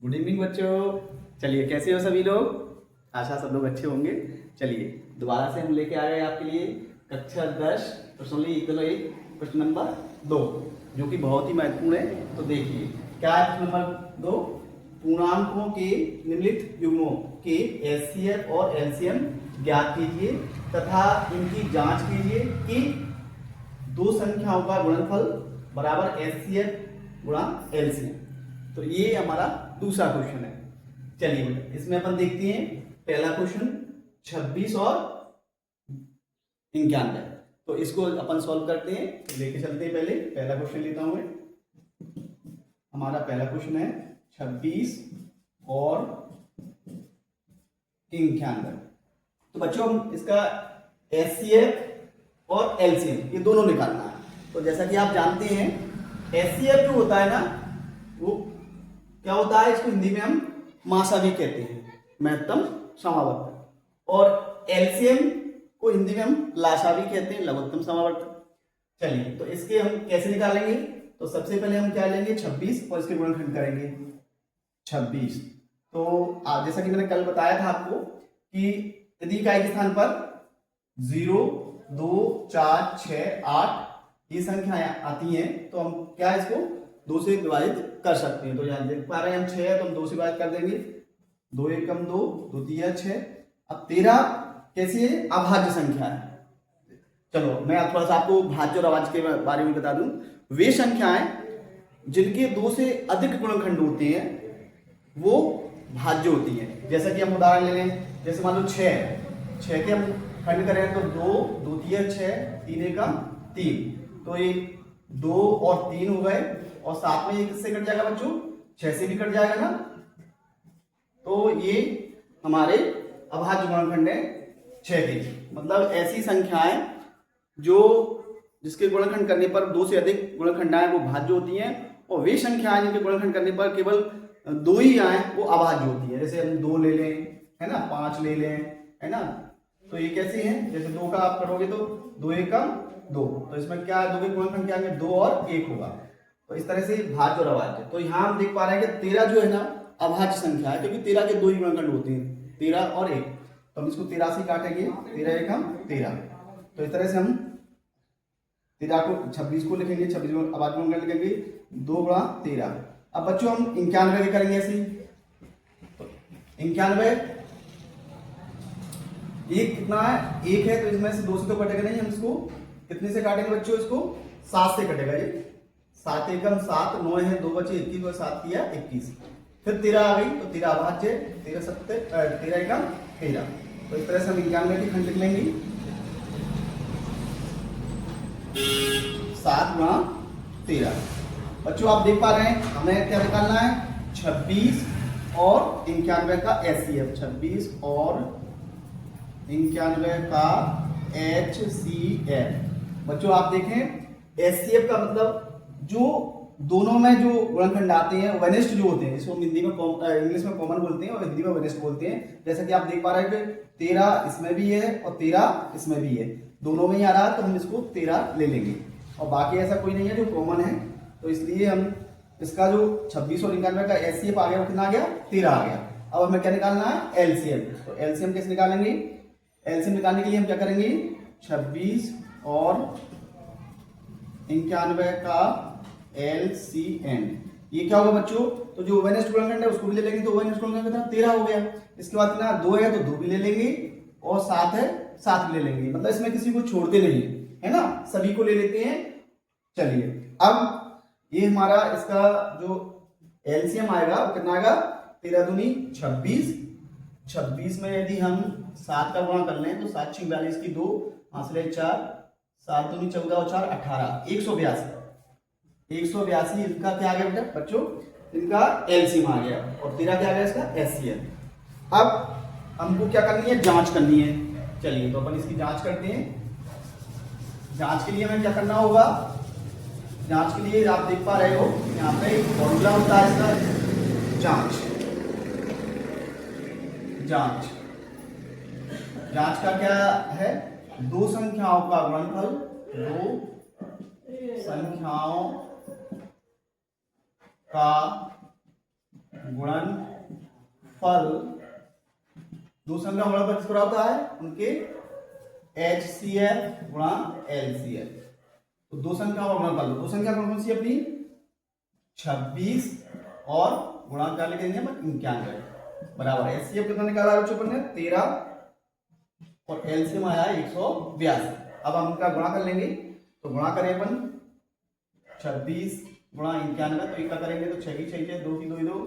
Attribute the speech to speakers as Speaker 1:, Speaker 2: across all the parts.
Speaker 1: Good evening बच्चों। चलिए, कैसे हो सभी लोग? आशा सब लोग अच्छे होंगे। चलिए, दोबारा से हम लेके आ गए आपके लिए कक्षा 10 प्रश्नावली एक प्रश्न नंबर 2, जो कि बहुत ही महत्वपूर्ण है। तो देखिए क्या है प्रश्न नंबर 2। पूर्णांकों के निम्नलिखित युग्मों के एचसीएफ और एलसीएम ज्ञात कीजिए तथा इनकी जांच कीजिए कि दो संख्याओं का गुणनफल बराबर एचसीएफ गुणा एलसीएम। तो ये हमारा दूसरा क्वेश्चन है। चलिए इसमें अपन देखते हैं पहला क्वेश्चन 26 और 91। तो इसको अपन सॉल्व करते हैं, लेके चलते हैं। पहले पहला क्वेश्चन लेता हूं मैं। हमारा पहला क्वेश्चन है 26 और 91। तो बच्चों हम इसका एचसीएफ और एलसीएम ये दोनों निकालना है। तो जैसा कि आप जानते हैं एचसीएफ जो होता है ना, वो क्या होता है, इसको हिंदी में हम मासा भी कहते हैं, महत्तम समावर्त। और एलसीएम को हिंदी में हम लासा भी कहते हैं, लघुत्तम समावर्त। चलिए तो इसके हम कैसे निकालेंगे? तो सबसे पहले हम क्या लेंगे 26 और इसके गुणनखंड करेंगे 26। तो जैसा कि मैंने कल बताया था आपको कि यदि इकाई के स्थान पर 0, 2, 4, 6, 8 ये संख्याएं आती हैं तो हम क्या इसको 2 से विभाजित कर सकते हैं। तो यहाँ देख पा रहे हैं हम 6 है तो हम 2 से विभाजित कर देंगे। 2 एकम 2, 2 तिया 6। अब 13 कैसी है? अभाज्य संख्या है। चलो मैं थोड़ा सा आपको भाज्य और अभाज्य के बारे में बता दूं। वे संख्याएं जिनके 2 से अधिक गुणनखंड होते हैं वो भाज्य होती हैं। जैसा कि हम उदाहरण ले लें, जैसे मान लो 6 के हम खंड करें तो 2, 2 तिया 6, 3 एकम 3। तो ये 2 और 3 हो गए, और साथ में ये किससे कट जाएगा बच्चों? 6 से भी कट जाएगा ना। तो ये हमारे अभाज्य गुणनखंड है 6 के। मतलब ऐसी संख्याएं जो जिसके गुणनखंड करने पर 2 से अधिक गुणनखंडाएं वो भाज्य होती हैं, और वे संख्याएं जिनके गुणनखंड करने पर केवल 2 ही आए वो अभाज्य होती है। जैसे हम 2 ले लें, है ना, 5 ले लें, है ना। तो ये कैसी है? जैसे 2 का आप करोगे तो 2 एकम 2, तो इसमें क्या है, 2 के गुणनखंड क्या है? 2 और 1 होगा। तो इस तरह से भाज्य और अभाज्य। तो यहाँ हम देख पा रहे हैं कि 13 जो है ना अभाज्य संख्या है, क्योंकि 13 के 2 ही गुणनखंड होते हैं, 13 और 1। तो हम इसको 13 से काटेंगे, 13 एकम 13। तो इस तरह से हम 13 को 26 को लिखेंगे, 26 को अभाज्य गुणनखंड लिखेंगे 2 गुणा 13। अब बच्चों हम 91 भी करेंगे ऐसे। तो 91 एक कितना है? 1 है, तो इसमें से 2 से तो कटेगा नहीं, हम इसको कितने से काटेंगे बच्चों? इसको 7 से कटेगा। ये 7 एकम 7, 9 है, 2 बचे 21 और 7 किया 21। फिर 13 आ गई तो 13 अभाज्य, 13 सत्ते 13 एकम 13। तो इस तरह से हम 91 की खंड लिख लेंगे 7 गुणा 13। बच्चों आप देख पा रहे हैं हमें क्या निकालना है? 26 और 91 का एचसीएफ। 26 और 91 का एचसीएफ। बच्चों आप देखें एचसीएफ का मतलब जो दोनों में जो गुणनखंड आते हैं वनिष्ठ जो होते हैं, इसको हिंदी में इंग्लिश में कॉमन बोलते हैं और हिंदी में वनिष्ठ बोलते हैं। जैसा कि आप देख पा रहे हैं कि 13 इसमें भी है और 13 इसमें भी है, दोनों में ही आ रहा है, तो हम इसको 13 ले लेंगे। और बाकी ऐसा कोई नहीं है जो कॉमन है, तो इसलिए हम इसका जो 26 और 91 का एचसीएफ आ गया वो कितना आ गया? 13 आ गया। अब हमें क्या निकालना है? एलसीएम। तो एलसीएम कैसे निकालेंगे? एलसीएम निकालने के लिए हम क्या करेंगे? 26 और 91 का एलसीएम। ये क्या होगा बच्चों? तो जो वनिष्ठ गुणनखंड है उसको भी ले लेंगे, तो वनिष्ठ गुणनखंड कितना? 13 हो गया। इसके बाद कितना? 2 है तो 2 भी ले लेंगे, और 7 है 7 भी ले लेंगे। मतलब इसमें किसी को छोड़ते नहीं, है ना, सभी को ले लेते हैं। चलिए अब ये हमारा इसका जो एलसीएम आएगा वो कितना आएगा? 13 दूनी 26। 26 में यदि हम 7 का गुणा कर लें तो 7 6 42 की 2 हासिल 4, 7 दूनी 14 और 4 18, 182। 182 इनका क्या आ गया बेटा बच्चों? इनका एलसीएम आ गया। और 13 क्या आ गया इसका? एचसीएफ। अब हमको क्या करनी है? जांच करनी है। चलिए तो अपन इसकी जांच करते हैं। जांच के लिए हमें क्या करना होगा? जांच के लिए आप देख पा रहे हो यहाँ पे एक फॉर्मूला होता है इसका, जांच। जांच जांच का क्या है? दो संख्याओं का गुणनफल, दो संख्याओं का गुणनफल दो संख्या गुणनफल किस तरह होता है, उनके HCF गुणा LCF। तो दो संख्या का गुणनफल, दो संख्या कौन कौन सी अपनी 26 और गुणा क्या लिखेंगे 91 बराबर HCF कितना निकाला बच्चों ने 13 और LCM आया 182। अब हम इनका गुणा कर लेंगे, तो गुणा करें अपन 26 गुणा 91, तो एक का करेंगे तो 6 6 6 2 की 2 2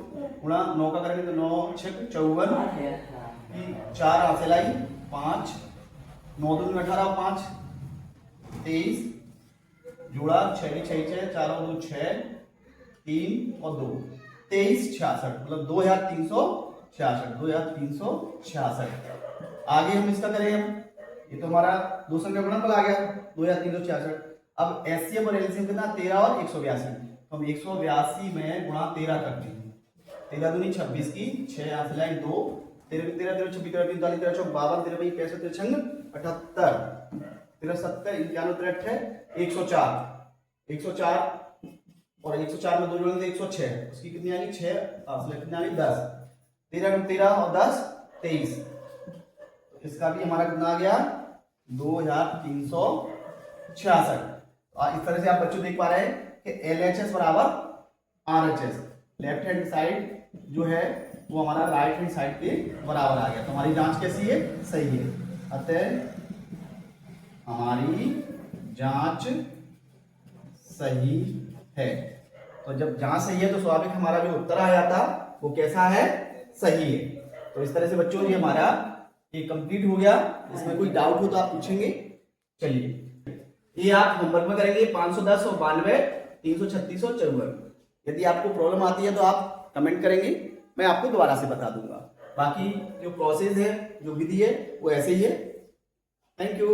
Speaker 1: गुणा 9 का करेंगे तो 9 6 54 की 4 हाथ से लाई 5 9 2 18 5 23 जोड़ा 6 6 6 4 2 6 3 और 2 23 66 मतलब 2366 2366। आगे हम इसका करेंगे, ये तो हमारा दो संख्या गुणनफल आ गया 2366। अब एचसीएफ और एलसीएम कितना 13 और 182, तो हम 182 में गुणा 13 करते हैं। 13 दूनी 26 की 6 यहाँ से लाइन 2 13 13 13 26 13 43 13 54 52 13 65 63 78 13 70 91 93 104 104 और 104 में 2 जोड़ेंगे 106, उसकी कितनी आएगी 6 कितनी आएगी 10 13 में 13 और 10 23, इसका भी हमारा कितना आ गया 2366। इस तरह से आप बच्चों देख पा रहे हैं कि LHS बराबर RHS, लेफ्ट हैंड साइड जो है वो हमारा राइट हैंड साइड के बराबर आ गया। तो हमारी जांच कैसी है, सही है। अतः हमारी जांच सही है। तो जब जांच सही है तो स्वाभाविक हमारा जो उत्तर आया था वो कैसा है, सही है। तो इस तरह से बच्चों ये हमारा ये कंप्लीट हो गया। इसमें कोई डाउट हो तो आप पूछेंगे। चलिए ये आप होमवर्क में करेंगे 510 और 92 336 और 54। यदि आपको प्रॉब्लम आती है तो आप कमेंट करेंगे, मैं आपको दोबारा से बता दूंगा। बाकी जो प्रोसेस है, जो विधि है वो ऐसे ही है। Thank you.